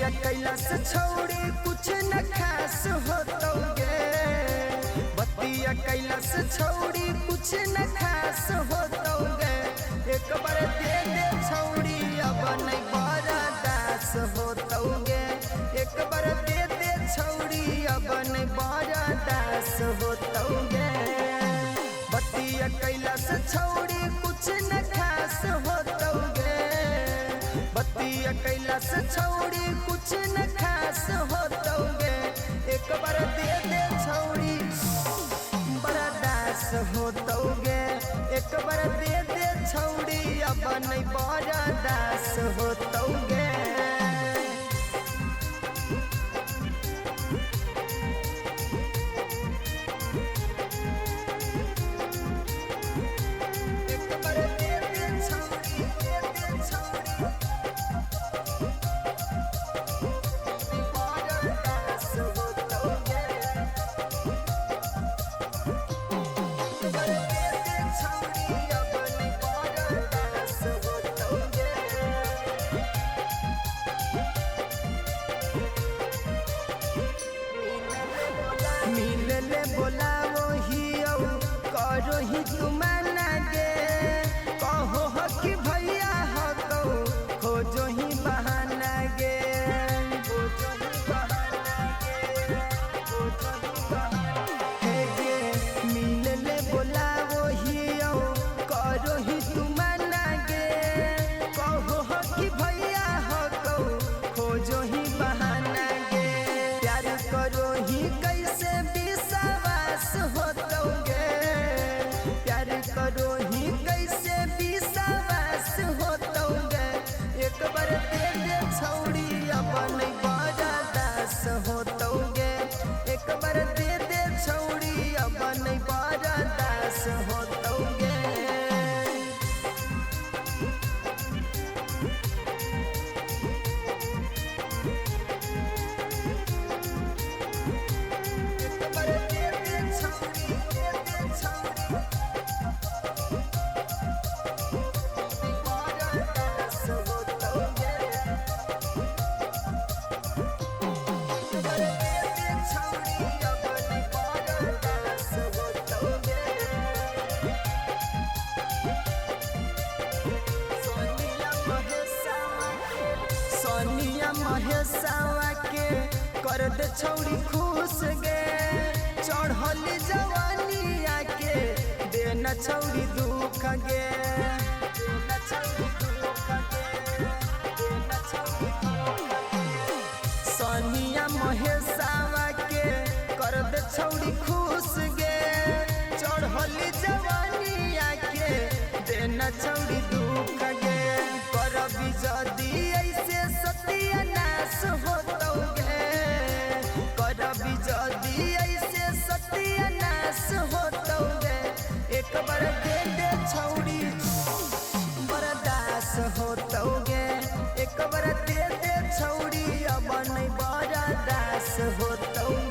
बतिया कैला से छौड़ी कुछ न खास होतोगे। बतिया कैला से छौड़ी कुछ न खास होतोगे। एक बार दे दे छौड़ी अब नहीं बर्दाश्त होतोगे। एक बार दे दे छौड़ी अब नहीं बर्दाश्त होतोगे। बतिया कैला से छौड़ी कुछ न खास होतोगे। बतिया कैला से छौड़ी कुछ न खास होतोगे। एक बार दे दे छौड़ी बर्दाश्त होतोगे। एक बार दे दे छौड़ी अब नहीं बर्दाश्त होतोगे। मिलले बोलावो ही करो ही तुमना गे। कहो हो कि भैया हो तो खोजो ही बहाना गे। हे गे मिलले बोलावो ही करो ही तुमना गे। कहो हो कि भैया हो तो खोजो ही बहाना गे। प्यार करो ही कैसे विश्वास होतोगे। प्यार करो ही कैसे विश्वास होतोगे। एक बार दे दे छौड़ी अब नहीं बर्दाश्त होतोगे। एक बार दे दे छौड़ी अब नहीं बर्दाश्त होतोगे। सोनिया महेशवा के कर दे छौड़ी खुश गे। चढ़ल जवानिया के देना छौड़ी दुख गे। सोनिया महेशवा के कर दे छौड़ी खुश गे। चढ़ल जवानिया के देना छौड़ी दुख गे। करबी जदी ऐसे सत्यानाश होतोगे। करबी जदी ऐसे सत्यानाश होतोगे। एक बार दे दे छौड़ी बर्दाश्त होतोगे। एक बार दे दे छौड़ी अब नहीं बर्दाश्त होतोगे।